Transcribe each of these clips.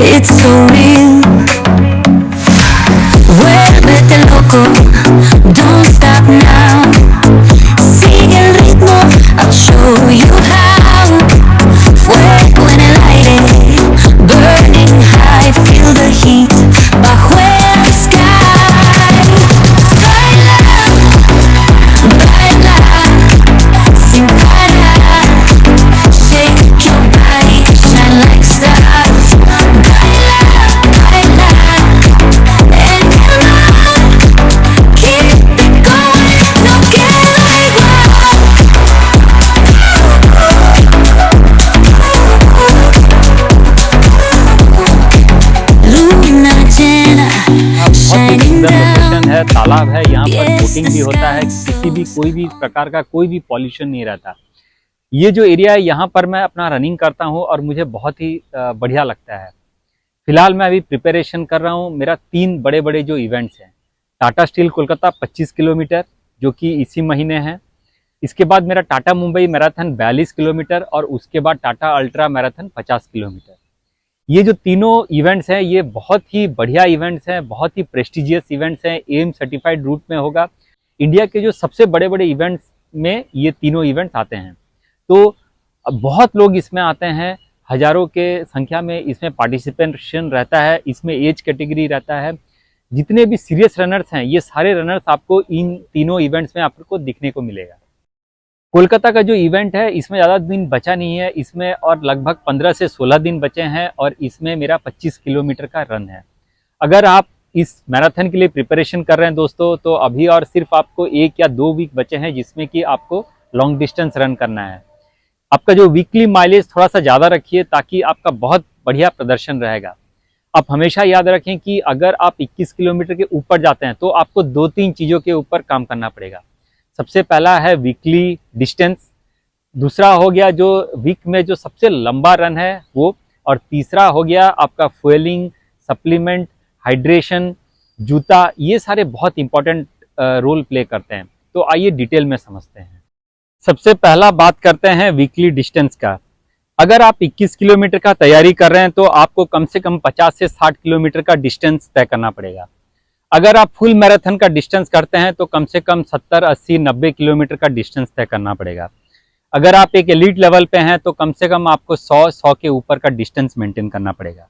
It's so real. Vuélvete loco, don't stop now. Sigue el ritmo, I'll show you how. Fuego en el aire, burning high, feel the heat bajo el sky. Baila, baila, sin parar. Shake your body, shine like stars. Baila, baila, en el mar. Keep it going, no queda igual. Luna llena, बहुत shining सुंदर down. Location है, तालाब है, यहाँ पर boating भी होता है, किसी भी कोई भी प्रकार का कोई भी पॉल्यूशन नहीं रहता। ये जो एरिया है यहाँ पर मैं अपना रनिंग करता हूँ और मुझे बहुत ही बढ़िया लगता है। फिलहाल मैं अभी प्रिपरेशन कर रहा हूँ, मेरा 3 बड़े बड़े जो इवेंट्स हैं। टाटा स्टील कोलकाता 25 किलोमीटर जो कि इसी महीने है। इसके बाद मेरा टाटा मुंबई मैराथन 42 किलोमीटर और उसके बाद टाटा अल्ट्रा मैराथन 50 किलोमीटर। ये जो तीनों इवेंट्स हैं ये बहुत ही बढ़िया इवेंट्स हैं, बहुत ही प्रेस्टिजियस इवेंट्स हैं, एम सर्टिफाइड रूट में होगा। इंडिया के जो सबसे बड़े बड़े इवेंट्स में ये तीनों इवेंट्स आते हैं। तो बहुत लोग इसमें आते हैं, हजारों के संख्या में इसमें पार्टिसिपेशन रहता है, इसमें एज कैटेगरी रहता है। जितने भी सीरियस रनर्स हैं ये सारे रनर्स आपको इन तीनों इवेंट्स में आपको दिखने को मिलेगा। कोलकाता का जो इवेंट है इसमें ज़्यादा दिन बचा नहीं है, इसमें और लगभग 15 से 16 दिन बचे हैं और इसमें मेरा 25 किलोमीटर का रन है। अगर आप इस मैराथन के लिए प्रिपरेशन कर रहे हैं दोस्तों, तो अभी और सिर्फ आपको 1 या 2 वीक बचे हैं जिसमें कि आपको लॉन्ग डिस्टेंस रन करना है। आपका जो वीकली माइलेज थोड़ा सा ज़्यादा रखिए ताकि आपका बहुत बढ़िया प्रदर्शन रहेगा। आप हमेशा याद रखें कि अगर आप 21 किलोमीटर के ऊपर जाते हैं तो आपको 2-3 चीज़ों के ऊपर काम करना पड़ेगा। सबसे पहला है वीकली डिस्टेंस, दूसरा हो गया जो वीक में जो सबसे लंबा रन है वो, और तीसरा हो गया आपका फ्यूलिंग, सप्लीमेंट, हाइड्रेशन, जूता। ये सारे बहुत इंपॉर्टेंट रोल प्ले करते हैं। तो आइए डिटेल में समझते हैं। सबसे पहला बात करते हैं वीकली डिस्टेंस का। अगर आप 21 किलोमीटर का तैयारी कर रहे हैं तो आपको कम से कम 50 से 60 किलोमीटर का डिस्टेंस तय करना पड़ेगा। अगर आप फुल मैराथन का डिस्टेंस करते हैं तो कम से कम 70, 80, 90 किलोमीटर का डिस्टेंस तय करना पड़ेगा। अगर आप एक एलीट लेवल पे हैं तो कम से कम आपको 100 के ऊपर का डिस्टेंस मेंटेन करना पड़ेगा।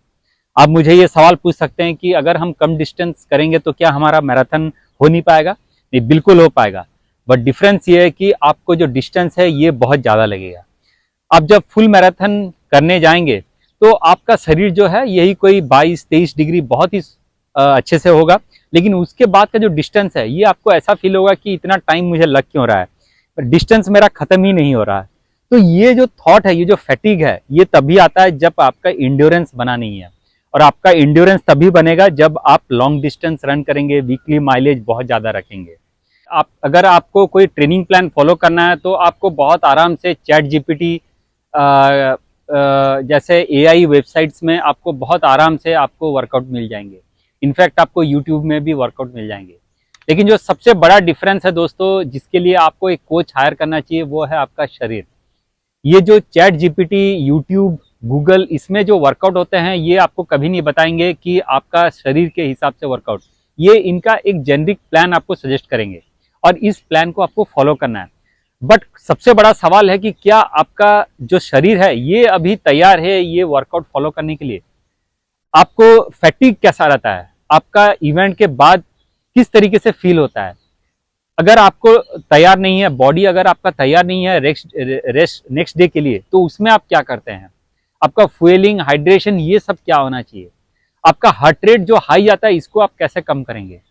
आप मुझे ये सवाल पूछ सकते हैं कि अगर हम कम डिस्टेंस करेंगे तो क्या हमारा मैराथन हो नहीं पाएगा? नहीं, बिल्कुल हो पाएगा। बट डिफरेंस ये है कि आपको जो डिस्टेंस है ये बहुत ज़्यादा लगेगा। आप जब फुल मैराथन करने जाएंगे तो आपका शरीर जो है यही कोई 22-23 डिग्री बहुत ही अच्छे से होगा, लेकिन उसके बाद का जो डिस्टेंस है ये आपको ऐसा फील होगा कि इतना टाइम मुझे लग क्यों रहा है, डिस्टेंस मेरा खत्म ही नहीं हो रहा है। तो ये जो थॉट है, ये जो फैटिग है, ये तभी आता है जब आपका इंड्योरेंस बना नहीं है। और आपका इंड्योरेंस तभी बनेगा जब आप लॉन्ग डिस्टेंस रन करेंगे, वीकली माइलेज बहुत ज़्यादा रखेंगे। आप अगर आपको कोई ट्रेनिंग प्लान फॉलो करना है तो आपको बहुत आराम से चैट जीपीटी जैसे एआई वेबसाइट्स में आपको बहुत आराम से आपको वर्कआउट मिल जाएंगे। इनफैक्ट आपको यूट्यूब में भी वर्कआउट मिल जाएंगे। लेकिन जो सबसे बड़ा डिफरेंस है दोस्तों, जिसके लिए आपको एक कोच हायर करना चाहिए, वो है आपका शरीर। ये जो चैट जीपीटी, यूट्यूब, गूगल, इसमें जो वर्कआउट होते हैं ये आपको कभी नहीं बताएंगे कि आपका शरीर के हिसाब से वर्कआउट। ये इनका एक जेनरिक प्लान आपको सजेस्ट करेंगे और इस प्लान को आपको फॉलो करना है। बट सबसे बड़ा सवाल है कि क्या आपका जो शरीर है ये अभी तैयार है ये वर्कआउट फॉलो करने के लिए? आपको फैटिग कैसा रहता है? आपका इवेंट के बाद किस तरीके से फील होता है? अगर आपको तैयार नहीं है, बॉडी अगर आपका तैयार नहीं है रेस्ट नेक्स्ट डे के लिए, तो उसमें आप क्या करते हैं? आपका फ्यूलिंग, हाइड्रेशन, ये सब क्या होना चाहिए? आपका हार्ट रेट जो हाई आता है इसको आप कैसे कम करेंगे?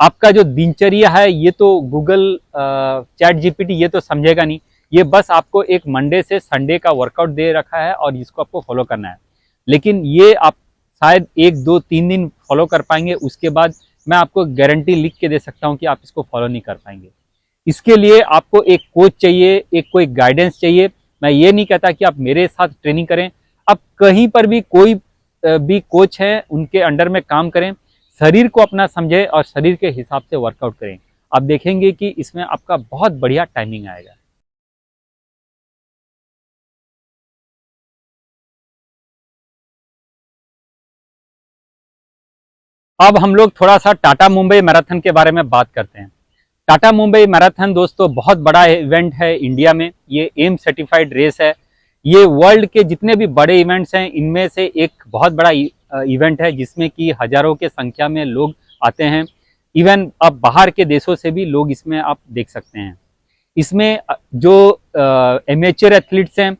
आपका जो दिनचर्या है ये तो गूगल, चैट जीपीटी ये तो समझेगा नहीं। ये बस आपको एक मंडे से संडे का वर्कआउट दे रखा है और इसको आपको फॉलो करना है। लेकिन ये आप शायद 1, 2, 3 दिन फॉलो कर पाएंगे, उसके बाद मैं आपको गारंटी लिख के दे सकता हूं कि आप इसको फॉलो नहीं कर पाएंगे। इसके लिए आपको एक कोच चाहिए, एक कोई गाइडेंस चाहिए। मैं ये नहीं कहता कि आप मेरे साथ ट्रेनिंग करें, आप कहीं पर भी कोई भी कोच है उनके अंडर में काम करें, शरीर को अपना समझें और शरीर के हिसाब से वर्कआउट करें। आप देखेंगे कि इसमें आपका बहुत बढ़िया टाइमिंग आएगा। अब हम लोग थोड़ा सा टाटा मुंबई मैराथन के बारे में बात करते हैं। टाटा मुंबई मैराथन दोस्तों बहुत बड़ा इवेंट है इंडिया में। ये एम सर्टिफाइड रेस है। ये वर्ल्ड के जितने भी बड़े इवेंट्स हैं इनमें से एक बहुत बड़ा इवेंट है, जिसमें कि हजारों के संख्या में लोग आते हैं। इवन अब बाहर के देशों से भी लोग इसमें आप देख सकते हैं। इसमें जो एमेच्योर एथलीट्स हैं,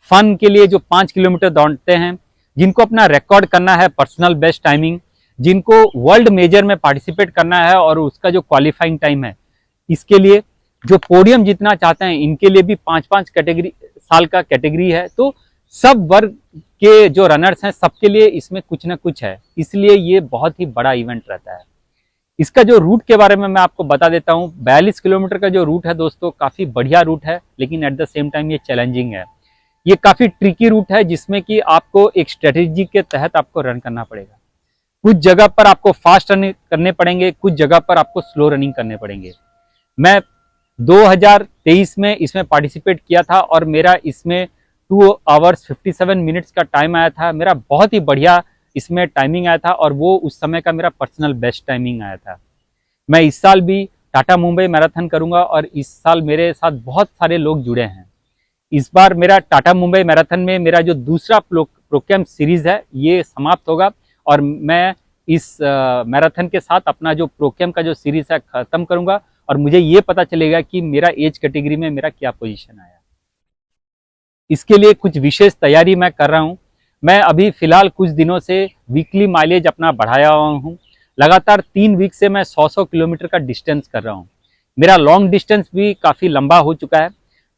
फन के लिए जो 5 किलोमीटर दौड़ते हैं, जिनको अपना रिकॉर्ड करना है पर्सनल बेस्ट टाइमिंग, जिनको वर्ल्ड मेजर में पार्टिसिपेट करना है और उसका जो क्वालिफाइंग टाइम है, इसके लिए जो पोडियम जीतना चाहते हैं, इनके लिए भी 5-5 कैटेगरी साल का कैटेगरी है। तो सब वर्ग के जो रनर्स हैं सबके लिए इसमें कुछ ना कुछ है, इसलिए ये बहुत ही बड़ा इवेंट रहता है। इसका जो रूट के बारे में मैं आपको बता देता हूँ। 42 किलोमीटर का जो रूट है दोस्तों, काफ़ी बढ़िया रूट है, लेकिन एट द सेम टाइम ये चैलेंजिंग है। ये काफ़ी ट्रिकी रूट है, जिसमें कि आपको एक स्ट्रेटेजी के तहत आपको रन करना पड़ेगा। कुछ जगह पर आपको फास्ट रन करने पड़ेंगे, कुछ जगह पर आपको स्लो रनिंग करने पड़ेंगे। मैं 2023 में इसमें पार्टिसिपेट किया था और मेरा इसमें 2 आवर्स 57 मिनट्स का टाइम आया था। मेरा बहुत ही बढ़िया इसमें टाइमिंग आया था और वो उस समय का मेरा पर्सनल बेस्ट टाइमिंग आया था। मैं इस साल भी टाटा मुंबई मैराथन करूंगा और इस साल मेरे साथ बहुत सारे लोग जुड़े हैं। इस बार मेरा टाटा मुंबई मैराथन में मेरा जो दूसरा प्रोग्राम सीरीज है ये समाप्त होगा और मैं इस मैराथन के साथ अपना जो प्रोग्राम का जो सीरीज है खत्म करूंगा और मुझे ये पता चलेगा कि मेरा एज कैटेगरी में मेरा क्या पोजीशन आया। इसके लिए कुछ विशेष तैयारी मैं कर रहा हूँ। मैं अभी फिलहाल कुछ दिनों से वीकली माइलेज अपना बढ़ाया हुआ हूँ। लगातार 3 वीक से मैं 100-100 किलोमीटर का डिस्टेंस कर रहा हूँ। मेरा लॉन्ग डिस्टेंस भी काफ़ी लंबा हो चुका है।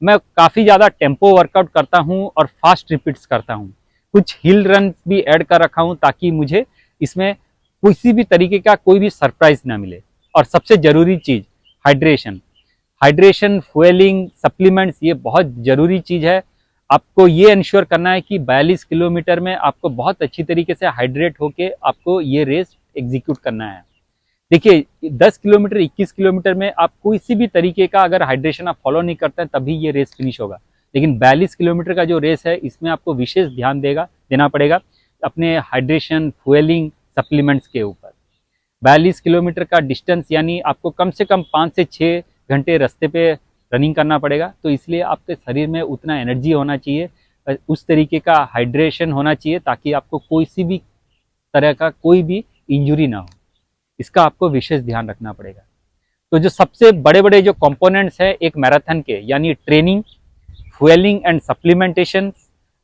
मैं काफ़ी ज़्यादा टेम्पो वर्कआउट करता हूँ और फास्ट रिपीट्स करता हूँ। कुछ हिल रन भी ऐड कर रखा हूँ ताकि मुझे इसमें किसी भी तरीके का कोई भी सरप्राइज ना मिले। और सबसे ज़रूरी चीज़ हाइड्रेशन, फ्यूलिंग, सप्लीमेंट्स, ये बहुत ज़रूरी चीज़ है। आपको ये इंश्योर करना है कि 42 किलोमीटर में आपको बहुत अच्छी तरीके से हाइड्रेट होके आपको ये रेस एग्जीक्यूट करना है। देखिए 10 किलोमीटर, 21 किलोमीटर में आप किसी भी तरीके का अगर हाइड्रेशन आप फॉलो नहीं करते हैं तभी ये रेस फिनिश होगा। लेकिन 42 किलोमीटर का जो रेस है इसमें आपको विशेष ध्यान देना पड़ेगा अपने हाइड्रेशन, फ्यूलिंग, सप्लीमेंट्स के ऊपर। 42 किलोमीटर का डिस्टेंस यानी आपको कम से कम 5 से 6 घंटे रास्ते पे रनिंग करना पड़ेगा। तो इसलिए आपके शरीर में उतना एनर्जी होना चाहिए, उस तरीके का हाइड्रेशन होना चाहिए ताकि आपको कोई भी तरह का कोई भी इंजरी ना हो। इसका आपको विशेष ध्यान रखना पड़ेगा। तो जो सबसे बड़े बड़े जो कंपोनेंट्स हैं एक मैराथन के, यानी ट्रेनिंग, फ्यूलिंग एंड सप्लीमेंटेशन,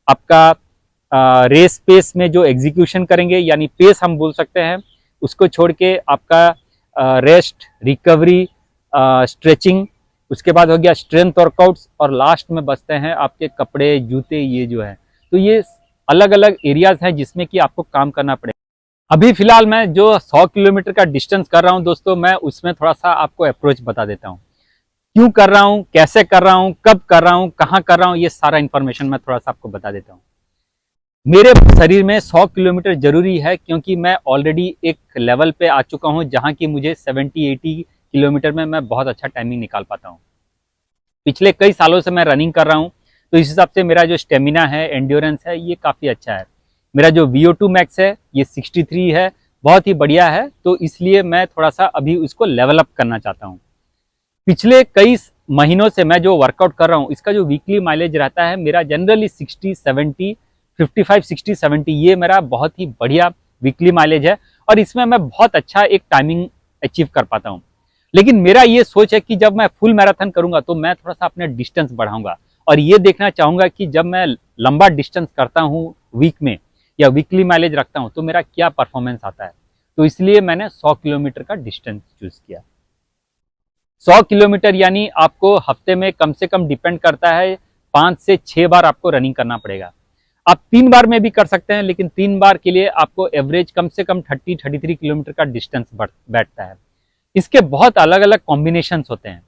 आपका रेस पेस में जो एग्जीक्यूशन करेंगे यानी पेस हम बोल सकते हैं, उसको छोड़ के आपका रेस्ट, रिकवरी, स्ट्रेचिंग, उसके बाद हो गया स्ट्रेंथ वर्कआउट्स और लास्ट में बचते हैं आपके कपड़े, जूते, ये जो है। तो ये अलग अलग एरियाज हैं जिसमें कि आपको काम करना पड़ेगा। अभी फिलहाल मैं जो 100 किलोमीटर का डिस्टेंस कर रहा हूं दोस्तों, मैं उसमें थोड़ा सा आपको अप्रोच बता देता हूं। क्यों कर रहा हूं, कैसे कर रहा हूं, कब कर रहा हूं, कहां कर रहा हूं, ये सारा इन्फॉर्मेशन मैं थोड़ा सा आपको बता देता हूं। मेरे शरीर में 100 किलोमीटर जरूरी है क्योंकि मैं ऑलरेडी एक लेवल पे आ चुका हूं जहां की मुझे 70-80 किलोमीटर में मैं बहुत अच्छा टाइमिंग निकाल पाता हूं। पिछले कई सालों से मैं रनिंग कर रहा हूं, तो इस हिसाब से मेरा जो स्टेमिना है, एंड्योरेंस है, ये काफ़ी अच्छा है। मेरा जो VO2 मैक्स है ये 63 है, बहुत ही बढ़िया है। तो इसलिए मैं थोड़ा सा अभी उसको लेवल अप करना चाहता हूँ। पिछले कई महीनों से मैं जो वर्कआउट कर रहा हूँ इसका जो वीकली माइलेज रहता है मेरा जनरली 60-70, 55-60-70, ये मेरा बहुत ही बढ़िया वीकली माइलेज है और इसमें मैं बहुत अच्छा एक टाइमिंग अचीव कर पाता हूँ। लेकिन मेरा ये सोच है कि जब मैं फुल मैराथन करूंगा तो मैं थोड़ा सा अपने डिस्टेंस बढ़ाऊंगा और ये देखना चाहूंगा कि जब मैं लंबा डिस्टेंस करता हूँ वीक में या वीकली माइलेज रखता हूँ तो मेरा क्या परफॉर्मेंस आता है। तो इसलिए मैंने 100 किलोमीटर का डिस्टेंस चूज किया। 100 किलोमीटर यानी आपको हफ्ते में कम से कम डिपेंड करता है 5 से 6 बार आपको रनिंग करना पड़ेगा। आप 3 बार में भी कर सकते हैं, लेकिन 3 बार के लिए आपको एवरेज कम से कम 30-33 किलोमीटर का डिस्टेंस बैठता है। इसके बहुत अलग अलग कॉम्बिनेशंस होते हैं।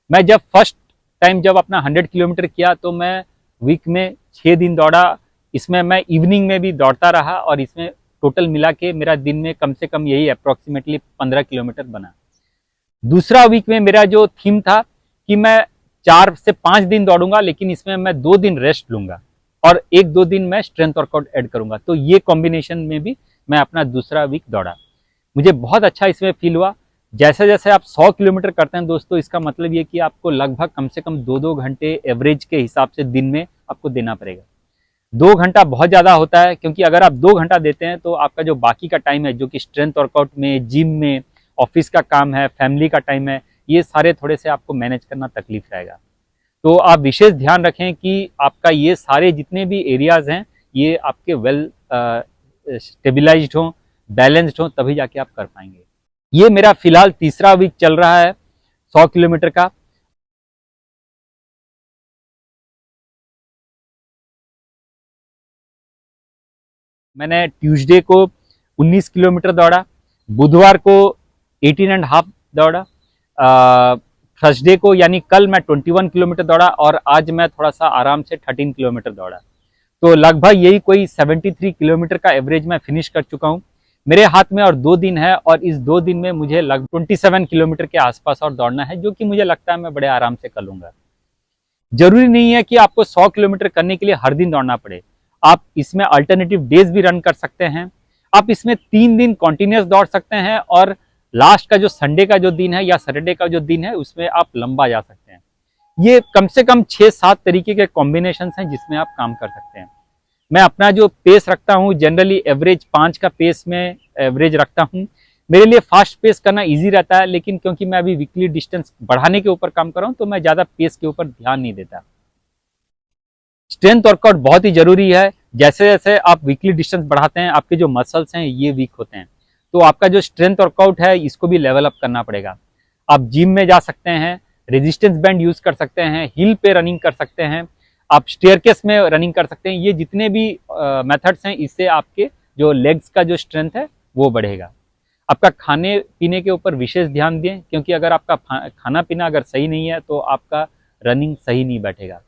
मैं जब फर्स्ट टाइम जब अपना 100 किलोमीटर किया तो मैं वीक में 6 दिन दौड़ा। इसमें मैं इवनिंग में भी दौड़ता रहा और इसमें टोटल मिला के मेरा दिन में कम से कम यही अप्रोक्सीमेटली 15 किलोमीटर बना। दूसरा वीक में मेरा जो थीम था कि मैं 4 से 5 दिन दौड़ूंगा, लेकिन इसमें मैं 2 दिन रेस्ट लूंगा और 1-2 दिन मैं स्ट्रेंथ वर्कआउट ऐड करूंगा। तो ये कॉम्बिनेशन में भी मैं अपना दूसरा वीक दौड़ा। मुझे बहुत अच्छा इसमें फील हुआ। जैसे जैसे आप 100 किलोमीटर करते हैं दोस्तों, इसका मतलब ये कि आपको लगभग कम से कम 2-2 घंटे एवरेज के हिसाब से दिन में आपको देना पड़ेगा। 2 घंटा बहुत ज़्यादा होता है, क्योंकि अगर आप 2 घंटा देते हैं तो आपका जो बाकी का टाइम है, जो कि स्ट्रेंथ वर्कआउट में, जिम में, ऑफिस का काम है, फैमिली का टाइम है, ये सारे थोड़े से आपको मैनेज करना तकलीफ रहेगा। तो आप विशेष ध्यान रखें कि आपका ये सारे जितने भी एरियाज हैं, ये आपके वेल स्टेबिलाइज्ड हों, बैलेंस्ड हों, तभी जाके आप कर पाएंगे। ये मेरा फिलहाल तीसरा वीक चल रहा है 100 किलोमीटर का। मैंने ट्यूसडे को 19 किलोमीटर दौड़ा, बुधवार को 18 एंड हाफ दौड़ा, थर्सडे को यानी कल मैं 21 किलोमीटर दौड़ा, और आज मैं थोड़ा सा आराम से 13 किलोमीटर दौड़ा। तो लगभग यही कोई 73 किलोमीटर का एवरेज मैं फिनिश कर चुका हूँ। मेरे हाथ में और 2 दिन है, और इस 2 दिन में मुझे लगभग 27 किलोमीटर के आसपास और दौड़ना है, जो कि मुझे लगता है मैं बड़े आराम से कर लूंगा। जरूरी नहीं है कि आपको 100 किलोमीटर करने के लिए हर दिन दौड़ना पड़े। आप इसमें अल्टरनेटिव डेज भी रन कर सकते हैं। आप इसमें 3 दिन कॉन्टिन्यूस दौड़ सकते हैं, और लास्ट का जो संडे का जो दिन है या सैटरडे का जो दिन है, उसमें आप लंबा जा सकते हैं। ये कम से कम 6-7 तरीके के कॉम्बिनेशन हैं जिसमें आप काम कर सकते हैं। मैं अपना जो पेस रखता हूँ, जनरली एवरेज 5 का पेस में एवरेज रखता हूँ। मेरे लिए फास्ट पेस करना इजी रहता है, लेकिन क्योंकि मैं अभी वीकली डिस्टेंस बढ़ाने के ऊपर काम कर रहा हूँ, तो मैं ज़्यादा पेस के ऊपर ध्यान नहीं देता। स्ट्रेंथ वर्कआउट बहुत ही जरूरी है। जैसे जैसे आप वीकली डिस्टेंस बढ़ाते हैं, आपके जो मसल्स हैं ये वीक होते हैं, तो आपका जो स्ट्रेंथ वर्कआउट है इसको भी लेवल अप करना पड़ेगा। आप जिम में जा सकते हैं, रेजिस्टेंस बैंड यूज कर सकते हैं, हिल पे रनिंग कर सकते हैं, आप स्टेयरकेस में रनिंग कर सकते हैं। ये जितने भी मेथड्स हैं, इससे आपके जो लेग्स का जो स्ट्रेंथ है वो बढ़ेगा। आपका खाने पीने के ऊपर विशेष ध्यान दें, क्योंकि अगर आपका खाना पीना अगर सही नहीं है तो आपका रनिंग सही नहीं बैठेगा।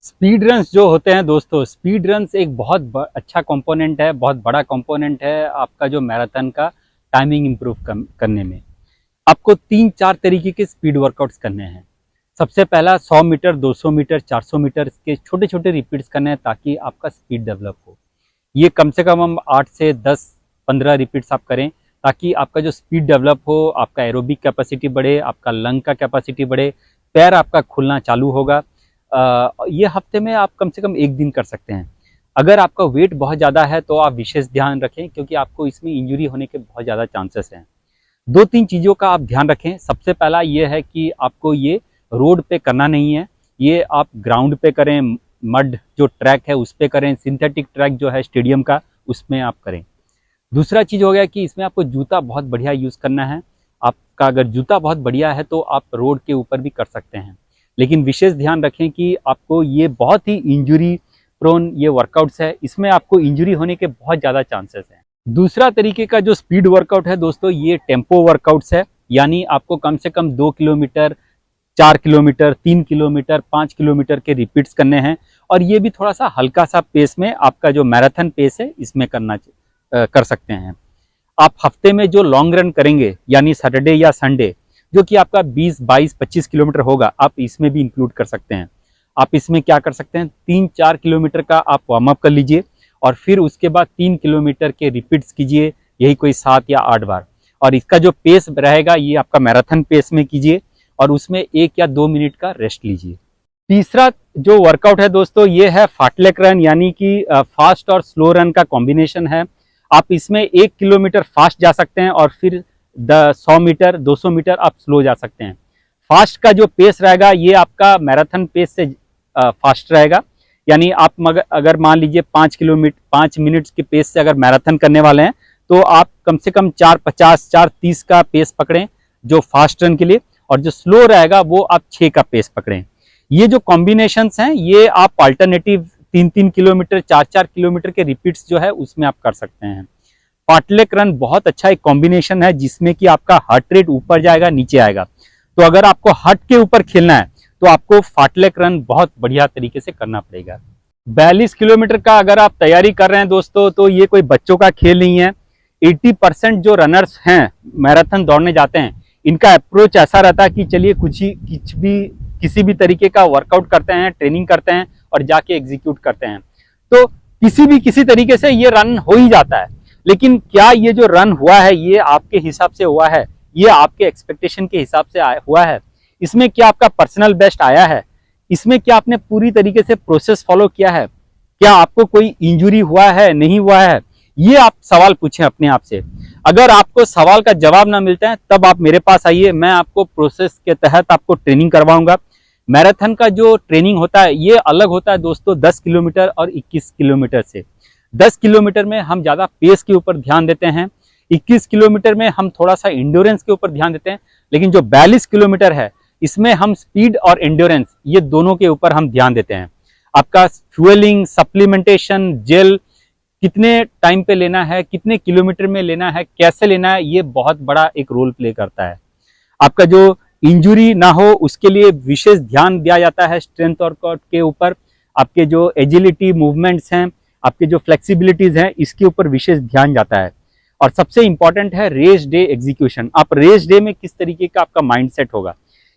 स्पीड रन्स जो होते हैं दोस्तों, स्पीड रन्स एक बहुत अच्छा कंपोनेंट है, बहुत बड़ा कंपोनेंट है आपका जो मैराथन का टाइमिंग इम्प्रूव करने में। आपको 3-4 तरीके के स्पीड वर्कआउट्स करने हैं। सबसे पहला 100 मीटर, 200 मीटर, 400 मीटर के छोटे छोटे रिपीट्स करने हैं, ताकि आपका स्पीड डेवलप हो। ये कम से कम हम 8 से 10-15 रिपीट्स आप करें, ताकि आपका जो स्पीड डेवलप हो, आपका एरोबिक कैपेसिटी बढ़े, आपका लंग का कैपेसिटी बढ़े, पैर आपका खुलना चालू होगा। ये हफ्ते में आप कम से कम 1 दिन कर सकते हैं। अगर आपका वेट बहुत ज़्यादा है तो आप विशेष ध्यान रखें, क्योंकि आपको इसमें इंजरी होने के बहुत ज़्यादा चांसेस हैं। 2-3 चीज़ों का आप ध्यान रखें। सबसे पहला ये है कि आपको ये रोड पे करना नहीं है, ये आप ग्राउंड पे करें, मड जो ट्रैक है उस पे करें, सिंथेटिक ट्रैक जो है स्टेडियम का उसमें आप करें। दूसरा चीज़ हो गया कि इसमें आपको जूता बहुत बढ़िया यूज़ करना है। आपका अगर जूता बहुत बढ़िया है तो आप रोड के ऊपर भी कर सकते हैं, लेकिन विशेष ध्यान रखें कि आपको ये बहुत ही इंजरी प्रोन ये वर्कआउट्स है, इसमें आपको इंजरी होने के बहुत ज़्यादा चांसेस हैं। दूसरा तरीके का जो स्पीड वर्कआउट है दोस्तों, ये टेम्पो वर्कआउट्स है, यानी आपको कम से कम 2 किलोमीटर, 4 किलोमीटर, 3 किलोमीटर, 5 किलोमीटर के रिपीट्स करने हैं, और ये भी थोड़ा सा हल्का सा पेस में, आपका जो मैराथन पेस है इसमें कर सकते हैं। आप हफ्ते में जो लॉन्ग रन करेंगे, यानी सैटरडे या संडे, जो कि आपका 20, 22, 25 किलोमीटर होगा, आप इसमें भी इंक्लूड कर सकते हैं। आप इसमें क्या कर सकते हैं, 3-4 किलोमीटर का आप वार्म अप कर लीजिए, और फिर उसके बाद 3 किलोमीटर के रिपीट्स कीजिए, यही कोई 7 या 8 बार। और इसका जो पेस रहेगा ये आपका मैराथन पेस में कीजिए, और उसमें 1 या 2 मिनट का रेस्ट लीजिए। तीसरा जो वर्कआउट है दोस्तों, ये है फाटलेक रन, यानी कि फास्ट और स्लो रन का कॉम्बिनेशन है। आप इसमें 1 किलोमीटर फास्ट जा सकते हैं, और फिर 100 मीटर, 200 मीटर आप स्लो जा सकते हैं। फास्ट का जो पेस रहेगा ये आपका मैराथन पेस से फास्ट रहेगा, यानी आप अगर मान लीजिए 5 मिनट के पेस से अगर मैराथन करने वाले हैं, तो आप कम से कम 4:50, 4:30 का पेस पकड़ें जो फास्ट रन के लिए, और जो स्लो रहेगा वो आप 6 का पेस पकड़ें। ये जो कॉम्बिनेशंस हैं ये आप अल्टरनेटिव 3-3 किलोमीटर, 4-4 किलोमीटर के रिपीट्स जो है उसमें आप कर सकते हैं। फाटलेक रन बहुत अच्छा एक कॉम्बिनेशन है, जिसमें कि आपका हार्ट रेट ऊपर जाएगा, नीचे आएगा। तो अगर आपको हार्ट के ऊपर खेलना है तो आपको फाटलेक रन बहुत बढ़िया तरीके से करना पड़ेगा। 42 किलोमीटर का अगर आप तैयारी कर रहे हैं दोस्तों, तो ये कोई बच्चों का खेल नहीं है। 80% जो रनर्स हैं मैराथन दौड़ने जाते हैं, इनका अप्रोच ऐसा रहता है कि चलिए किसी भी तरीके का वर्कआउट करते हैं, ट्रेनिंग करते हैं और जाके एग्जीक्यूट करते हैं। तो किसी तरीके से ये रन हो ही जाता है। लेकिन क्या ये जो रन हुआ है ये आपके हिसाब से हुआ है, ये आपके एक्सपेक्टेशन के हिसाब से हुआ है? इसमें क्या आपका पर्सनल बेस्ट आया है? इसमें क्या आपने पूरी तरीके से प्रोसेस फॉलो किया है? क्या आपको कोई इंजुरी हुआ है, नहीं हुआ है? ये आप सवाल पूछें अपने आप से। अगर आपको सवाल का जवाब ना मिलता है तब आप मेरे पास आइए, मैं आपको प्रोसेस के तहत आपको ट्रेनिंग करवाऊंगा। मैराथन का जो ट्रेनिंग होता है ये अलग होता है दोस्तों 10 किलोमीटर और 21 किलोमीटर से। 10 किलोमीटर में हम ज़्यादा पेस के ऊपर ध्यान देते हैं, 21 किलोमीटर में हम थोड़ा सा इंड्योरेंस के ऊपर ध्यान देते हैं, लेकिन जो 42 किलोमीटर है इसमें हम स्पीड और एंड्योरेंस ये दोनों के ऊपर हम ध्यान देते हैं। आपका फ्यूलिंग, सप्लीमेंटेशन, जेल कितने टाइम पे लेना है, कितने किलोमीटर में लेना है, कैसे लेना है, ये बहुत बड़ा एक रोल प्ले करता है। आपका जो इंजुरी ना हो उसके लिए विशेष ध्यान दिया जाता है स्ट्रेंथ वर्कआउट के ऊपर। आपके जो एजिलिटी मूवमेंट्स हैं, आपके जो फ्लेक्सिबिलिटीज हैं, इसके ऊपर विशेष ध्यान जाता है। और सबसे इंपॉर्टेंट है रेस डे एग्जीक्यूशन। आप रेस डे में किस तरीके का आपका माइंडसेट होगा,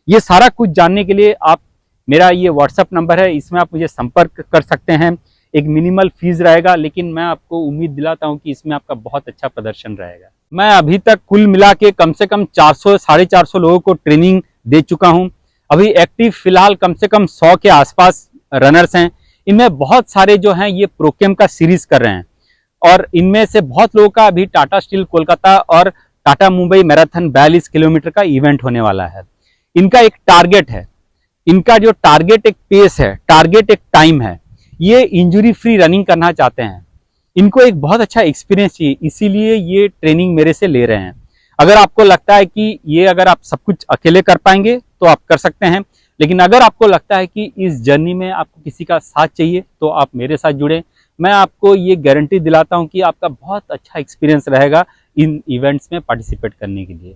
ये सारा कुछ जानने के लिए आप मेरा ये व्हाट्सएप नंबर है, इसमें आप मुझे संपर्क कर सकते हैं। एक मिनिमल फीस रहेगा, लेकिन मैं आपको उम्मीद दिलाता हूं कि इसमें आपका बहुत अच्छा प्रदर्शन रहेगा। मैं अभी तक कुल मिला के कम से कम 400 साढ़े 400 लोगों को ट्रेनिंग दे चुका हूं। अभी एक्टिव फिलहाल कम से कम 100 के आसपास रनर्स हैं। इनमें बहुत सारे जो हैं ये प्रोकेम का सीरीज कर रहे हैं, और इनमें से बहुत लोगों का अभी टाटा स्टील कोलकाता और टाटा मुंबई मैराथन 42 किलोमीटर का इवेंट होने वाला है। इनका एक टारगेट है, इनका जो टारगेट एक पेस है, टारगेट एक टाइम है, ये इंजुरी फ्री रनिंग करना चाहते हैं। इनको एक बहुत अच्छा एक्सपीरियंस चाहिए, इसीलिए ये ट्रेनिंग मेरे से ले रहे हैं। अगर आपको लगता है कि ये अगर आप सब कुछ अकेले कर पाएंगे तो आप कर सकते हैं, लेकिन अगर आपको लगता है कि इस जर्नी में आपको किसी का साथ चाहिए तो आप मेरे साथ जुड़ें। मैं आपको ये गारंटी दिलाता हूं कि आपका बहुत अच्छा एक्सपीरियंस रहेगा इन इवेंट्स में पार्टिसिपेट करने के लिए।